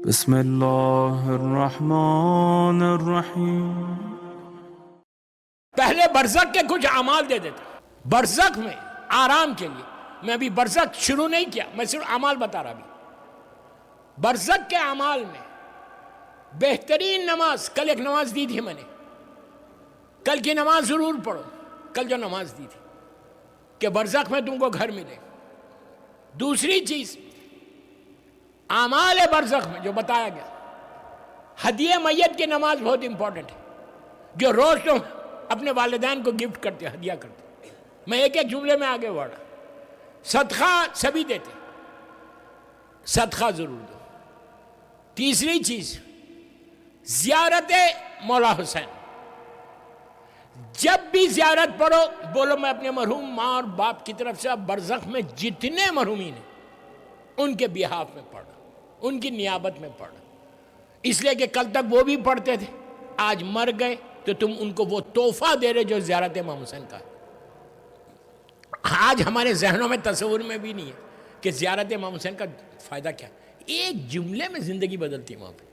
بسم اللہ الرحمن الرحیم۔ پہلے برزخ کے کچھ اعمال دے دیتے، برزخ میں آرام کے لیے۔ میں ابھی برزخ شروع نہیں کیا، میں صرف اعمال بتا رہا بھی۔ برزخ کے اعمال میں بہترین نماز، کل ایک نماز دی تھی میں نے، کل کی نماز ضرور پڑھو، کل جو نماز دی تھی کہ برزخ میں تم کو گھر ملے۔ دوسری چیز اعمال برزخ میں جو بتایا گیا، ہدیہ میت کی نماز بہت امپورٹنٹ ہے، جو روز تم اپنے والدین کو گفٹ کرتے، ہدیہ کرتے۔ میں ایک ایک جملے میں آگے بڑھا۔ صدقہ سبھی دیتے، صدقہ ضرور دو۔ تیسری چیز زیارت مولا حسین، جب بھی زیارت پڑھو بولو میں اپنے مرحوم ماں اور باپ کی طرف سے برزخ میں جتنے مرحومین ہیں ان کے بیہاف میں پڑھا، ان کی نیابت میں پڑھا، اس لیے کہ کل تک وہ بھی پڑھتے تھے، آج مر گئے تو تم ان کو وہ تحفہ دے رہے جو زیارت امام حسین کا ہے۔ آج ہمارے ذہنوں میں تصور میں بھی نہیں ہے کہ زیارت امام حسین کا فائدہ کیا ہے۔ ایک جملے میں زندگی بدلتی ہے وہاں پہ،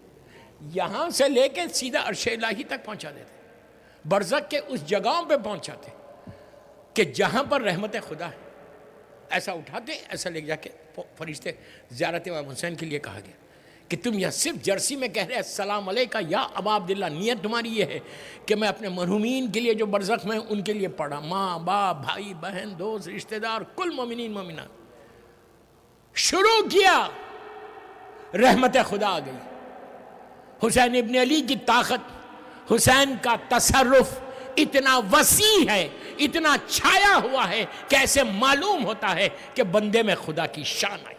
یہاں سے لے کے سیدھا عرش الہی تک پہنچا دیتے، برزخ کے اس جگہوں پہ پہنچاتے کہ جہاں پر رحمت خدا ہے، ایسا اٹھاتے، ایسا لے جا کے فرشتے۔ زیارت امام حسین کے لیے کہا گیا کہ تم یہ صرف جرسی میں کہہ رہے السلام علیکہ یا ابا عبداللہ، نیت تمہاری یہ ہے کہ میں اپنے مرحومین کے لیے جو برزخ میں ان کے لیے پڑھا، ماں باپ بھائی بہن دوست رشتہ دار کل مومنین مومنات۔ شروع کیا، رحمت خدا آ گئی۔ حسین ابن علی کی طاقت، حسین کا تصرف اتنا وسیع ہے، اتنا چھایا ہوا ہے کہ ایسے معلوم ہوتا ہے کہ بندے میں خدا کی شان آئی۔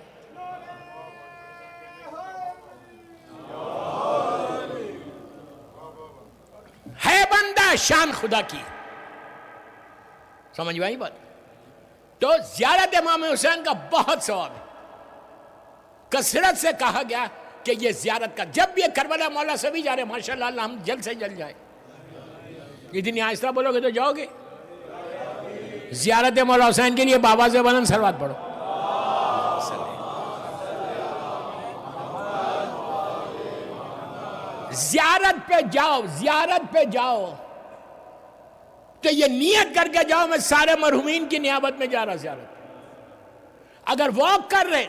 ہے بندہ شان خدا کی، سمجھ میں آئی بات؟ تو زیارت امام حسین کا بہت ثواب ہے، کثرت سے کہا گیا کہ یہ زیارت کا، جب یہ کربلا مولا سے بھی جا رہے ہیں ماشاءاللہ، اللہ ہم جلد سے جلد جائے۔ اتنی آہستہ بولو گے تو جاؤ گے۔ زیارت مولا حسین کے لیے بابا سے بلند صلوات پڑھو۔ زیارت پہ جاؤ، زیارت پہ جاؤ تو یہ نیت کر کے جاؤ میں سارے مرحومین کی نیابت میں جا رہا زیارت۔ اگر واک کر رہے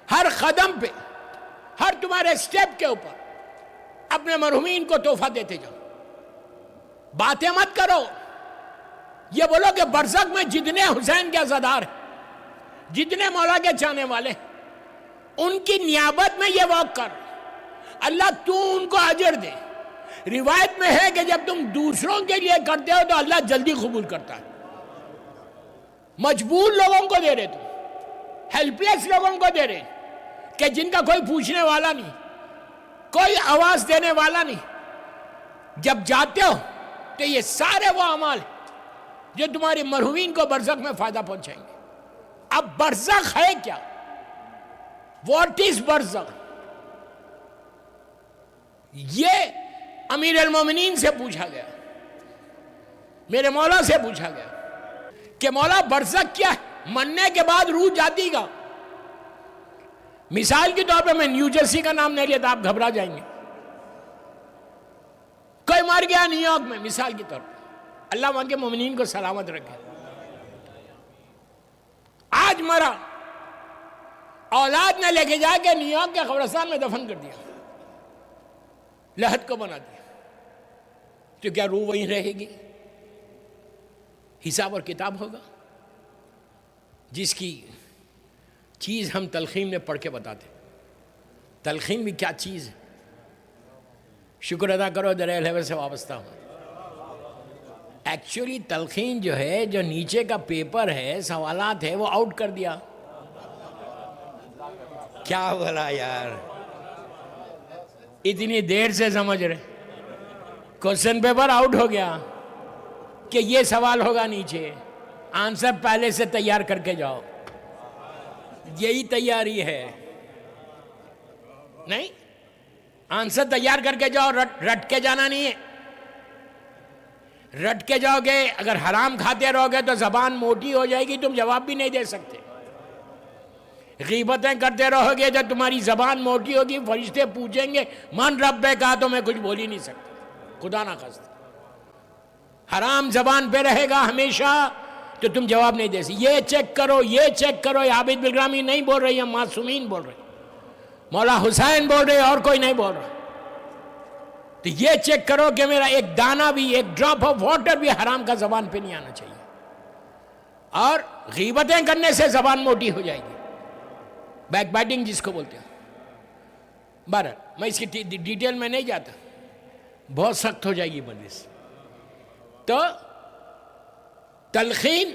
ہر قدم پہ، ہر تمہارے سٹیپ کے اوپر اپنے مرحومین کو تحفہ دیتے جاؤ، باتیں مت کرو، یہ بولو کہ برزخ میں جتنے حسین کے عزادار ہیں، جتنے مولا کے چاہنے والے ہیں، ان کی نیابت میں یہ واک کر، اللہ تو ان کو اجر دے۔ روایت میں ہے کہ جب تم دوسروں کے لیے کرتے ہو تو اللہ جلدی قبول کرتا ہے۔ مجبور لوگوں کو دے رہے، تم ہیلپ لیس لوگوں کو دے رہے کہ جن کا کوئی پوچھنے والا نہیں، کوئی آواز دینے والا نہیں۔ جب جاتے ہو تو یہ سارے وہ اعمال جو تمہاری مرحومین کو برزخ میں فائدہ پہنچائیں گے۔ اب برزخ ہے کیا؟ واٹ از برزخ؟ یہ امیر المومنین سے پوچھا گیا، میرے مولا سے پوچھا گیا کہ مولا برزخ کیا ہے؟ مرنے کے بعد روح جاتی گا؟ مثال کے طور پہ میں نیو جرسی کا نام نہیں لیتا، آپ گھبرا جائیں گے۔ کوئی مر گیا نیو یارک میں، مثال کے طور پہ، اللہ وہاں کے مومنین کو سلامت رکھے، آج مرا، اولاد نے لے کے جا کے نیو یارک کے قبرستان میں دفن کر دیا، لحد کو بنا دیا، تو کیا روح وہیں رہے گی؟ حساب اور کتاب ہوگا، جس کی چیز ہم تلخیم میں پڑھ کے بتاتے۔ تلخیم بھی کیا چیز ہے؟ شکر ادا کرو دریا لیول سے وابستہ ہوں۔ ایکچولی تلخین جو ہے، جو نیچے کا پیپر ہے، سوالات ہے، وہ آؤٹ کر دیا۔ کیا بولا یار، اتنی دیر سے سمجھ رہے، کوسچن پیپر آؤٹ ہو گیا کہ یہ سوال ہوگا نیچے، آنسر پہلے سے تیار کر کے جاؤ۔ یہی تیاری ہے، نہیں آنسر تیار کر کے جاؤ، رٹ کے جانا نہیں ہے۔ رٹ کے جاؤ گے، اگر حرام کھاتے رہو گے تو زبان موٹی ہو جائے گی، تم جواب بھی نہیں دے سکتے۔ غیبتیں کرتے رہو گے تو تمہاری زبان موٹی ہوگی، فرشتے پوچھیں گے من رب کا، تو میں کچھ بول ہی نہیں سکتا، خدا نہ خواستہ۔ حرام زبان پہ رہے گا ہمیشہ تو تم جواب نہیں دے سکتے۔ یہ چیک کرو، یہ چیک کرو، یہ عابد بالگرامی نہیں بول رہے، یہ معصومین بول رہے، مولا حسین بول رہے، اور کوئی نہیں بول رہا۔ تو یہ چیک کرو کہ میرا ایک دانہ بھی، ایک ڈراپ آف واٹر بھی حرام کا زبان پہ نہیں آنا چاہیے۔ اور غیبتیں کرنے سے زبان موٹی ہو جائے گی، بیک بائٹنگ جس کو بولتے ہیں۔ بہرحال میں اس کی ڈیٹیل میں نہیں جاتا، بہت سخت ہو جائے گی مجلس۔ تو تلقین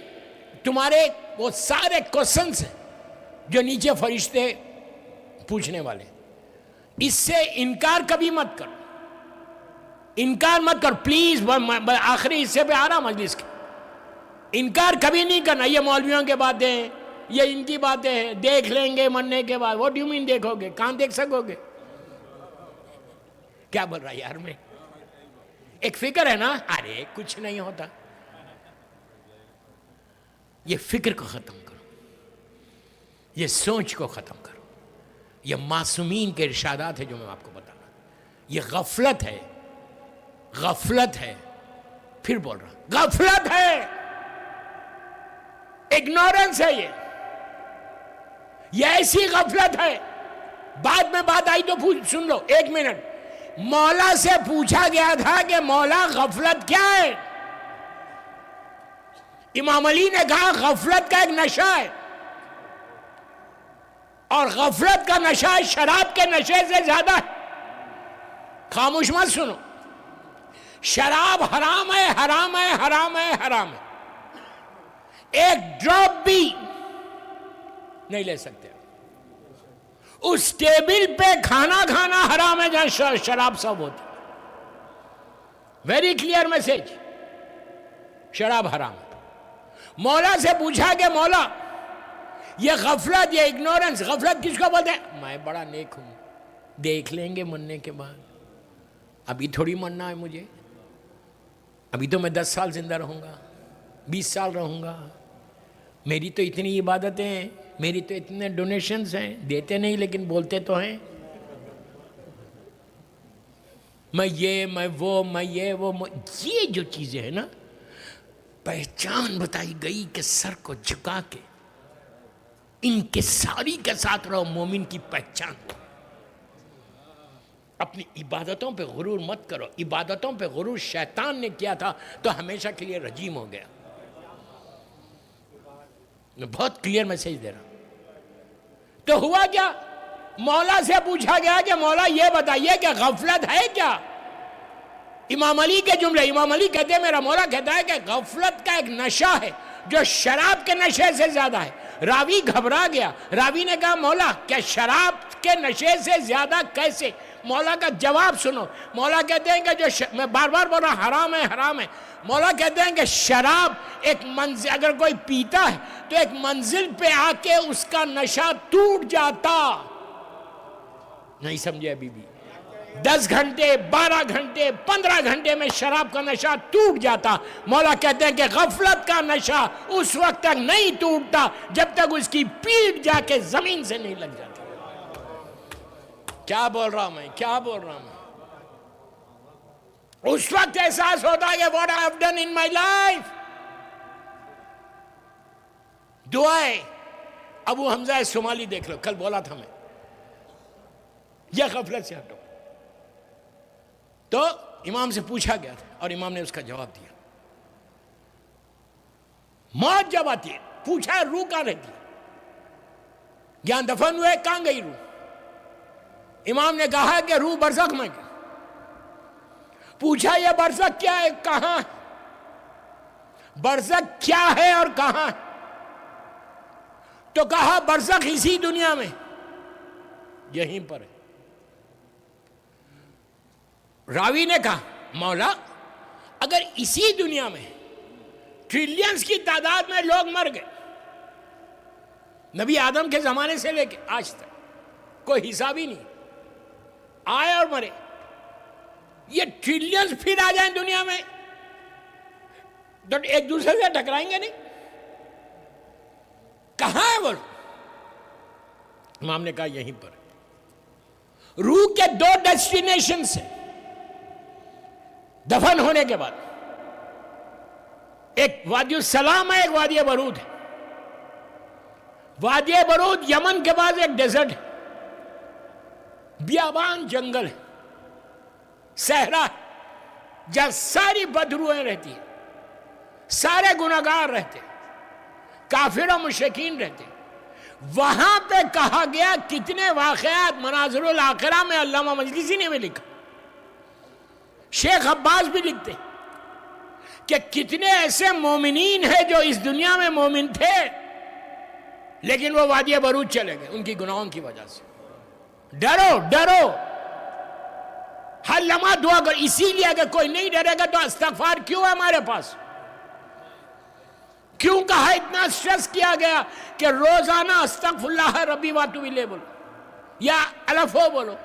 تمہارے وہ سارے کوسچنس ہیں جو نیچے فرشتے پوچھنے والے، اس سے انکار کبھی مت کرو، انکار مت کرو پلیز۔ آخری حصے پہ آ رہا مجلس کے، انکار کبھی نہیں کرنا۔ یہ مولویوں کے باتیں ہیں، یہ ان کی باتیں ہیں، دیکھ لیں گے مرنے کے بعد۔ واٹ ڈو مین دیکھو گے؟ کہاں دیکھ سکو گے؟ کیا بول رہا ہے یار؟ میں ایک فکر ہے نا، ارے کچھ نہیں ہوتا۔ یہ فکر کو ختم کرو، یہ سوچ کو ختم کرو۔ یہ معصومین کے ارشادات ہیں جو میں آپ کو بتا رہا ہوں۔ یہ غفلت ہے، غفلت ہے، پھر بول رہا، غفلت ہے، اگنورنس ہے۔ یہ ایسی غفلت ہے، بعد میں بات آئی تو سن لو۔ ایک منٹ، مولا سے پوچھا گیا تھا کہ مولا غفلت کیا ہے؟ امام علی نے کہا غفلت کا ایک نشہ ہے، اور غفلت کا نشہ شراب کے نشے سے زیادہ ہے۔ خاموش مت سنو، شراب حرام ہے، حرام ہے، حرام ہے، حرام ہے، ایک ڈراپ بھی نہیں لے سکتے۔ اس ٹیبل پہ کھانا کھانا حرام ہے جہاں شراب سب ہوتی۔ ویری کلیئر میسج، شراب حرام ہے۔ مولا سے پوچھا کہ مولا یہ غفلت، یہ اگنورنس، غفلت کس کو بولتے ہیں؟ میں بڑا نیک ہوں، دیکھ لیں گے مرنے کے بعد، ابھی تھوڑی مرنا ہے مجھے، ابھی تو میں 10 سال زندہ رہوں گا، 20 سال رہوں گا، میری تو اتنی عبادتیں ہیں، میری تو اتنے ڈونیشنز ہیں، دیتے نہیں لیکن بولتے تو ہیں، میں یہ، میں وہ، میں یہ وہ۔ یہ جو چیزیں ہیں نا، پہچان بتائی گئی کہ سر کو جھکا کے انکساری کے ساتھ رہو، مومن کی پہچان۔ اپنی عبادتوں پہ غرور مت کرو، عبادتوں پہ غرور شیطان نے کیا تھا تو ہمیشہ کے لیے رجیم ہو گیا۔ میں بہت کلیئر میسج دے رہا ہوں۔ تو ہوا کیا؟ مولا سے پوچھا گیا کہ مولا یہ بتائیے کہ غفلت ہے کیا؟ امام علی کے جملے، امام علی کہتے ہیں، میرا مولا کہتا ہے کہ غفلت کا ایک نشہ ہے جو شراب کے نشے سے زیادہ ہے۔ راوی گھبرا گیا، راوی نے کہا مولا کیا شراب کے نشے سے زیادہ کیسے؟ مولا کا جواب سنو۔ مولا کہتے ہیں کہ میں بار بار بول رہا حرام ہے، حرام ہے۔ مولا کہتے ہیں کہ شراب ایک منزل، اگر کوئی پیتا ہے تو ایک منزل پہ آ کے اس کا نشہ ٹوٹ جاتا۔ نہیں سمجھے ابھی بھی؟ 10 گھنٹے، 12 گھنٹے، 15 گھنٹے میں شراب کا نشہ ٹوٹ جاتا۔ مولا کہتے ہیں کہ غفلت کا نشہ اس وقت تک نہیں ٹوٹتا جب تک اس کی پیٹھ جا کے زمین سے نہیں لگ جاتی۔ کیا بول رہا ہوں میں، کیا بول رہا ہوں میں؟ اس وقت احساس ہوتا ہے کہ what I have done in my life۔ دعائیں ابو حمزہ صومالی دیکھ لو، کل بولا تھا میں، یہ غفلت سے ہٹو۔ تو امام سے پوچھا گیا تھا اور امام نے اس کا جواب دیا۔ موت جب آتی ہے، پوچھا روح کہاں رہتی ہے؟ یہاں دفن ہوئے، کہاں گئی روح؟ امام نے کہا کہ روح برزخ میں گئی۔ پوچھا یہ برزخ کیا ہے، کہاں ہے؟ برزخ کیا ہے اور کہاں ہے؟ تو کہا برزخ اسی دنیا میں، یہیں پر ہے۔ راوی نے کہا مولا اگر اسی دنیا میں ٹریلینز کی تعداد میں لوگ مر گئے، نبی آدم کے زمانے سے لے کے آج تک کوئی حساب ہی نہیں، آئے اور مرے، یہ ٹریلینز پھر آ جائیں دنیا میں تو ایک دوسرے سے ٹکرائیں گے نہیں؟ کہاں ہے وہ؟ امام نے کہا یہیں پر. روح کے 2 ڈیسٹینیشن سے دفن ہونے کے بعد، ایک وادی السلام ہے، ایک وادی برود ہے. وادی برود یمن کے بعد ایک ڈیزرٹ ہے، بیابان جنگل ہے، صحرا ہے، جہاں ساری بدروہیں رہتی ہیں، سارے گناہگار رہتے ہیں، کافر و مشرکین رہتے ہیں. وہاں پہ کہا گیا کتنے واقعات مناظر الآخرہ میں علامہ مجلسی نے بھی لکھا، شیخ عباس بھی لکھتے کہ کتنے ایسے مومنین ہیں جو اس دنیا میں مومن تھے لیکن وہ وادی برود چلے گئے ان کی گناہوں کی وجہ سے. ڈرو ڈرو، ہر لمحہ دعا کر. اسی لیے اگر کوئی نہیں ڈرے گا تو استغفار کیوں ہے ہمارے پاس؟ کیوں کہا اتنا سٹریس کیا گیا کہ روزانہ استغفر اللہ ربی واتوب الیہ بولو یا الف ہو بولو؟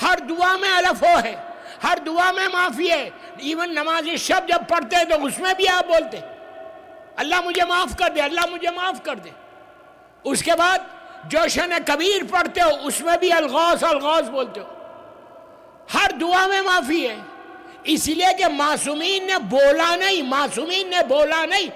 ہر دعا میں الف ہو ہے، ہر دعا میں معافی ہے. ایون نماز شب جب پڑھتے ہیں تو اس میں بھی آپ بولتے اللہ مجھے معاف کر دے، اللہ مجھے معاف کر دے. اس کے بعد جوشن کبیر پڑھتے ہو، اس میں بھی الغوث الغوث بولتے ہو. ہر دعا میں معافی ہے، اس لیے کہ معصومین نے بولا نہیں، معصومین نے بولا نہیں.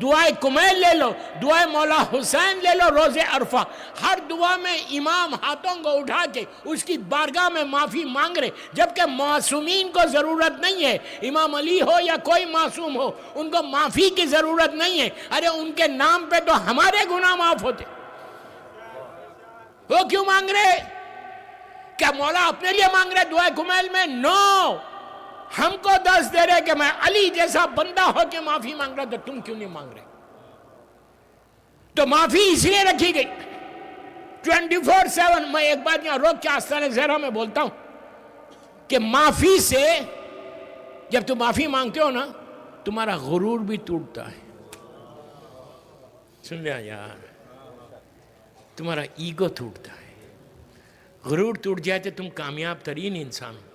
دعائے کمیل لے لو، دعائے مولا حسین لے لو روز عرفہ، ہر دعا میں امام ہاتھوں کو اٹھا کے اس کی بارگاہ میں معافی مانگ رہے، جبکہ معصومین کو ضرورت نہیں ہے. امام علی ہو یا کوئی معصوم ہو، ان کو معافی کی ضرورت نہیں ہے. ارے ان کے نام پہ تو ہمارے گناہ معاف ہوتے، وہ کیوں مانگ رہے؟ کیا مولا اپنے لیے مانگ رہے دعائے کمیل میں؟ نو، ہم کو درس دے رہے کہ میں علی جیسا بندہ ہو کے معافی مانگ رہا، تو تم کیوں نہیں مانگ رہے؟ تو معافی اس لیے رکھی گئی 24/7. میں ایک بات یہاں روک کے آستانِ زہرا میں بولتا ہوں کہ معافی سے جب تم معافی مانگتے ہو نا، تمہارا غرور بھی ٹوٹتا ہے. سن لیا یار، تمہارا ایگو ٹوٹتا ہے. غرور ٹوٹ جائے تو تم کامیاب ترین انسان ہو،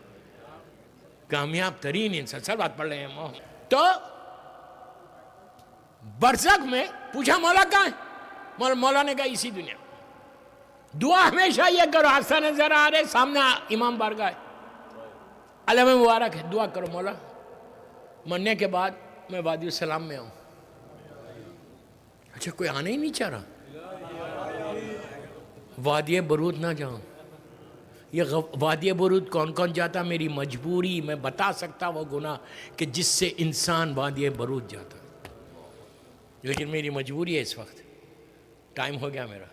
کامیاب ترین انسان. سر بات پڑھ رہے ہیں. تو برزخ میں پوچھا مولا کہاں ہے؟ مولا نے کہا اسی دنیا. دعا ہمیشہ یہ کرو، آستانِ زہرا آ رہے سامنے امام بارگاہ ہے، علم مبارک ہے، دعا کرو مولا مرنے کے بعد میں وادی السلام میں آؤں. اچھا کوئی آنے ہی نہیں چاہ رہا، وادی برود نہ جاؤں. یہ وادی برود کون کون جاتا؟ میری مجبوری، میں بتا سکتا وہ گناہ کہ جس سے انسان وادی برود جاتا، لیکن میری مجبوری ہے. اس وقت ٹائم ہو گیا میرا،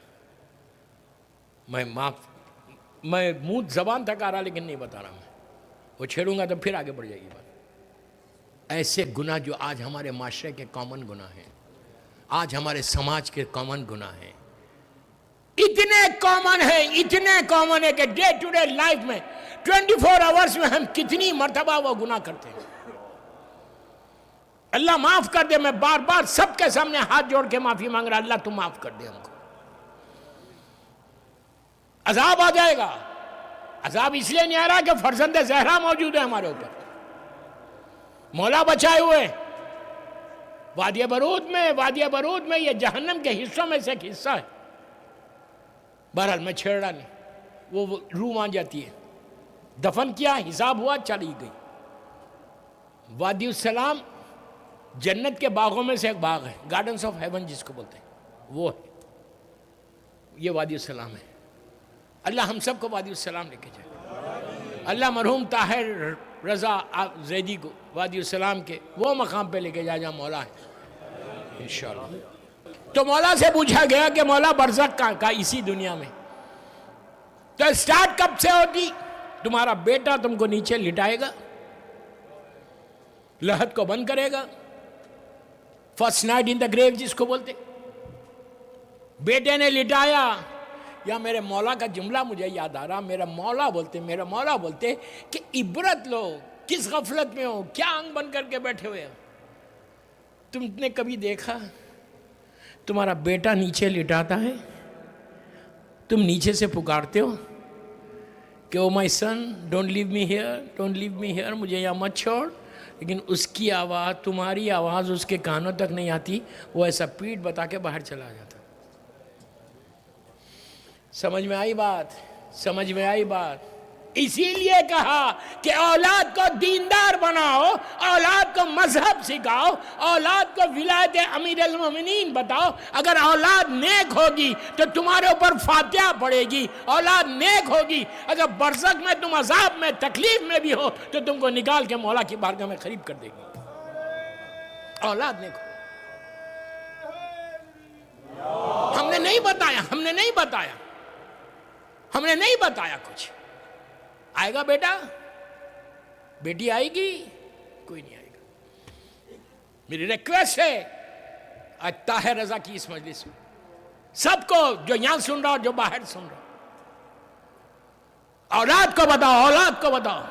میں منہ زبان تک آ رہا لیکن نہیں بتا رہا. میں وہ چھیڑوں گا تو پھر آگے بڑھ جائے گی بات. ایسے گناہ جو آج ہمارے معاشرے کے کامن گناہ ہیں، آج ہمارے سماج کے کامن گناہ ہیں، اتنے کامن ہے کہ ڈے ٹو ڈے لائف میں 24 آورز میں ہم کتنی مرتبہ وہ گناہ کرتے ہیں. اللہ معاف کر دے. میں بار بار سب کے سامنے ہاتھ جوڑ کے معافی مانگ رہا، اللہ تم معاف کر دے ہم کو. عذاب آ جائے گا. عذاب اس لیے نہیں آ رہا کہ فرزند زہرا موجود ہے ہمارے اوپر، مولا بچائے ہوئے. وادی برود میں یہ جہنم کے حصوں میں سے ایک حصہ ہے. بہرحال میں چھیڑ رہا نہیں، وہ روح مان جاتی ہے. دفن کیا، حساب ہوا، چلی گئی. وادی السلام جنت کے باغوں میں سے ایک باغ ہے، گارڈنز آف ہیون جس کو بولتے ہیں، وہ ہے یہ وادی السلام ہے. اللہ ہم سب کو وادی السلام لے کے جائے. اللہ مرحوم طاہر رضا زیدی کو وادی السلام کے وہ مقام پہ لے کے جائے جہاں مولا ہے انشاءاللہ. تو مولا سے پوچھا گیا کہ مولا برزخ کہاں؟ اسی دنیا میں. تو اسٹارٹ کب سے ہوتی؟ تمہارا بیٹا تم کو نیچے لٹائے گا، لحد کو بند کرے گا، فرسٹ نائٹ ان دا گریو جس کو بولتے. بیٹے نے لٹایا، یا میرے مولا کا جملہ مجھے یاد آ رہا، میرا مولا بولتے کہ عبرت لو، کس غفلت میں ہو، کیا آنکھ بند کر کے بیٹھے ہوئے ہو. تم نے کبھی دیکھا تمہارا بیٹا نیچے لٹاتا ہے، تم نیچے سے پکارتے ہو کہ او مائی سن ڈونٹ لیو می ہیئر، مجھے یہاں مت چھوڑ. لیکن اس کی آواز، تمہاری آواز اس کے کانوں تک نہیں آتی، وہ ایسا پیٹھ بتا کے باہر چلا جاتا. سمجھ میں آئی بات؟ سمجھ میں آئی بات؟ اسی لیے کہا کہ اولاد کو دیندار بناؤ، اولاد کو مذہب سکھاؤ، اولاد کو ولایت امیر المومنین بتاؤ۔ اگر اولاد نیک ہوگی تو تمہارے اوپر فاتحہ پڑے گی، اولاد نیک ہوگی۔ اگر برزخ میں تم عذاب میں تکلیف میں بھی ہو تو تم کو نکال کے مولا کی بارگاہ میں قریب کر دے گی۔ اولاد نیک ہو۔ ہم نے نہیں بتایا، ہم نے نہیں بتایا، ہم نے نہیں بتایا کچھ۔ آئے گا بیٹا، بیٹی آئے گی، کوئی نہیں آئے گا۔ میری ریکویسٹ ہے آج طاہر رضا کی اس مجلس میں سب کو، جو یہاں سن رہا جو باہر سن رہا، اولاد کو بتاؤ، اولاد کو بتاؤ،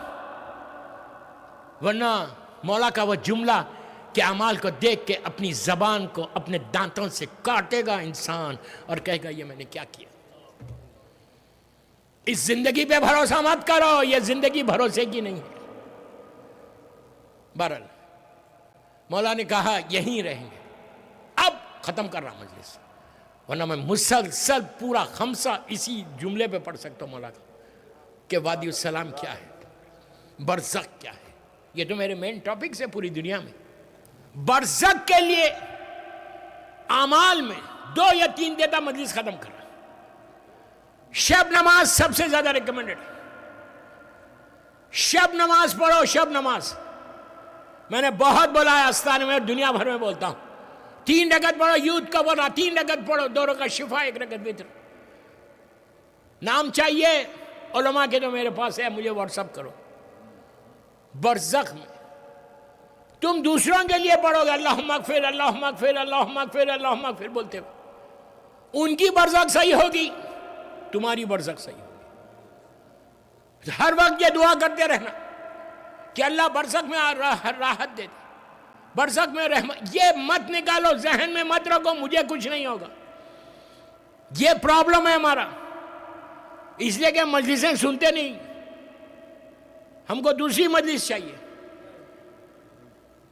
ورنہ مولا کا وہ جملہ کہ اعمال کو دیکھ کے اپنی زبان کو اپنے دانتوں سے کاٹے گا انسان اور کہے گا یہ میں نے کیا کیا۔ اس زندگی پہ بھروسہ مت کرو، یہ زندگی بھروسے کی نہیں ہے۔ بہرحال مولا نے کہا یہیں رہیں گے۔ اب ختم کر رہا مجلس، ورنہ میں مسلسل پورا خمسہ اسی جملے پہ پڑھ سکتا ہوں مولا کا، کہ وادی السلام کیا ہے، برزخ کیا ہے۔ یہ تو میرے مین ٹاپکس ہے پوری دنیا میں۔ برزخ کے لیے اعمال میں 2 یا 3 دیتا مجلس ختم کر رہا۔ شب نماز سب سے زیادہ ریکمنڈڈ ہے۔ شب نماز پڑھو، شب نماز میں نے بہت بولا ہے آستانے میں، دنیا بھر میں بولتا ہوں۔ 3 رکعت پڑھو، یوتھ کا بولا 3 رکعت پڑھو، 2 رکعت شفا، 1 رکعت وتر۔ نام چاہیے علماء کے تو میرے پاس ہے، مجھے واٹس ایپ کرو۔ برزخ میں تم دوسروں کے لیے پڑھو گے اللہم اغفر اللہم اغفر اللہم اغفر اللہم اغفر بولتے ہو، ان کی برزخ صحیح ہوگی، تمہاری برزخ صحیح ہوگی۔ ہر وقت یہ دعا کرتے رہنا کہ اللہ برزخ میں راحت دے دے، برزخ میں رحمت۔ یہ مت نکالو، ذہن میں مت رکھو مجھے کچھ نہیں ہوگا۔ یہ پرابلم ہے ہمارا، اس لیے کہ مجلسیں سنتے نہیں، ہم کو دوسری مجلس چاہیے۔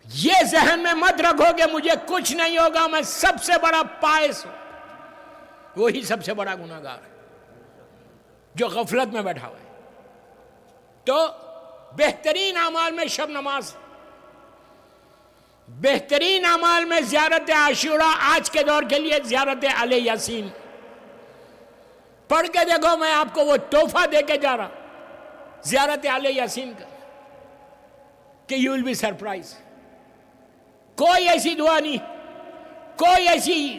یہ ذہن میں مت رکھو کہ مجھے کچھ نہیں ہوگا، میں سب سے بڑا پائس ہوں۔ وہی سب سے بڑا گناہگار ہے جو غفلت میں بیٹھا ہوا ہے۔ تو بہترین اعمال میں شب نماز، بہترین اعمال میں زیارت عاشوراء، آج کے دور کے لیے زیارت آل یاسین۔ پڑھ کے دیکھو، میں آپ کو وہ تحفہ دے کے جا رہا زیارت آل یاسین کا، کہ یو ول بی سرپرائز۔ کوئی ایسی دعا نہیں، کوئی ایسی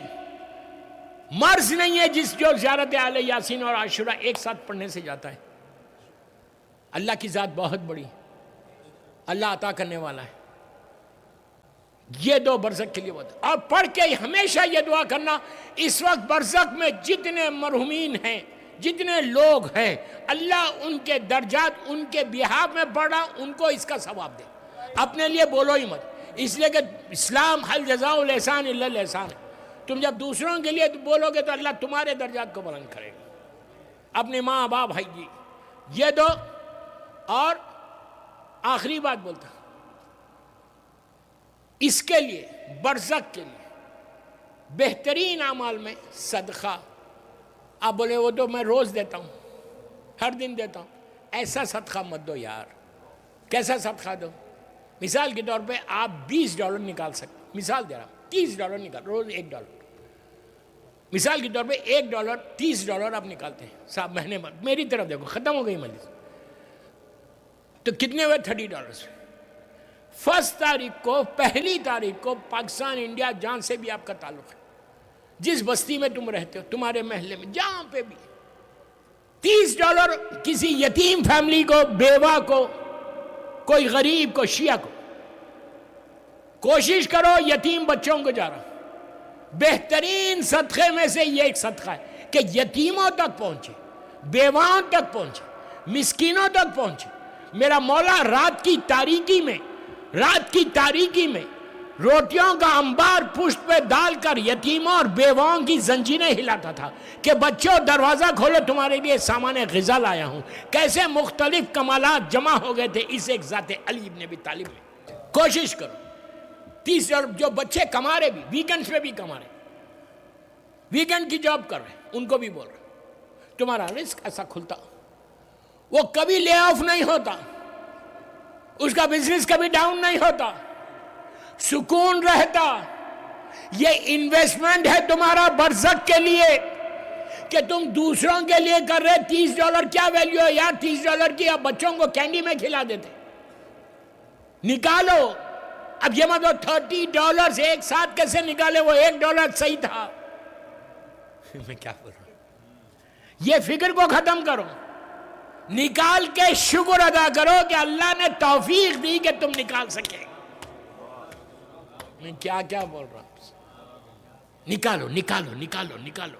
مرض نہیں ہے جو زیارت آل یاسین اور عاشوراء ایک ساتھ پڑھنے سے جاتا ہے۔ اللہ کی ذات بہت بڑی، اللہ عطا کرنے والا ہے۔ یہ 2 برزخ کے لیے بات، اور پڑھ کے ہمیشہ یہ دعا کرنا، اس وقت برزخ میں جتنے مرحومین ہیں، جتنے لوگ ہیں، اللہ ان کے درجات ان کے بہاف میں بڑھا، ان کو اس کا ثواب دے۔ اپنے لیے بولو ہی مت، اس لیے کہ اسلام حل جزاء الاحسان الا الاحسان ہے۔ تم جب دوسروں کے لیے بولو گے تو اللہ تمہارے درجات کو بلند کرے گا۔ اپنے ماں باپ بھائی جی یہ 2، اور آخری بات بولتا ہوں، اس کے لیے برزخ کے لیے بہترین اعمال میں صدقہ۔ آپ بولے وہ تو میں روز دیتا ہوں، ہر دن دیتا ہوں، ایسا صدقہ مت دو یار۔ کیسا صدقہ دو؟ مثال کے طور پہ آپ $20 نکال سکتے، مثال دے رہا ہوں، $30 نکال، روز $1۔ مثال کے طور پہ $1 $30 آپ نکالتے ہیں صاحب مہینے بعد، میری طرف دیکھو، ختم ہو گئی مجلس، تو کتنے ہوئے؟ $30۔ فرسٹ تاریخ کو، پہلی تاریخ کو پاکستان انڈیا جہاں سے بھی آپ کا تعلق ہے، جس بستی میں تم رہتے ہو، تمہارے محلے میں جہاں پہ بھی، $30 کسی یتیم فیملی کو، بیوہ کو، کوئی غریب کو، شیعہ کو، کوشش کرو یتیم بچوں کو جا رہا۔ بہترین صدقے میں سے یہ ایک صدقہ ہے کہ یتیموں تک پہنچے، بیواؤں تک پہنچے، مسکینوں تک پہنچے۔ میرا مولا رات کی تاریکی میں روٹیوں کا انبار پشت پہ ڈال کر یتیموں اور بیواؤں کی زنجیریں ہلاتا تھا کہ بچوں دروازہ کھولو، تمہارے لیے سامان غذا لایا ہوں۔ کیسے مختلف کمالات جمع ہو گئے تھے اس ایک ذات علی ابن ابی طالب میں۔ کوشش کرو، 30 جو بچے کما رہے بھی، ویکنڈز پہ بھی کما رہے، ویکنڈ کی جاب کر رہے، ان کو بھی بول رہا تمہارا رزق ایسا کھلتا، وہ کبھی لے آف نہیں ہوتا، اس کا بزنس کبھی ڈاؤن نہیں ہوتا، سکون رہتا۔ یہ انویسٹمنٹ ہے تمہارا برزخ کے لیے کہ تم دوسروں کے لیے کر رہے۔ $30 کیا ویلیو ہے یار؟ $30 کی آپ بچوں کو کینڈی میں کھلا دیتے۔ نکالو اب، یہ مطلب $30 ایک ساتھ کیسے نکالے؟ وہ $1 صحیح تھا۔ میں کیا بول رہا ہوں؟ یہ فکر کو ختم کرو، نکال کے شکر ادا کرو کہ اللہ نے توفیق دی کہ تم نکال سکے۔ میں کیا بول رہا ہوں؟ نکالو نکالو نکالو نکالو۔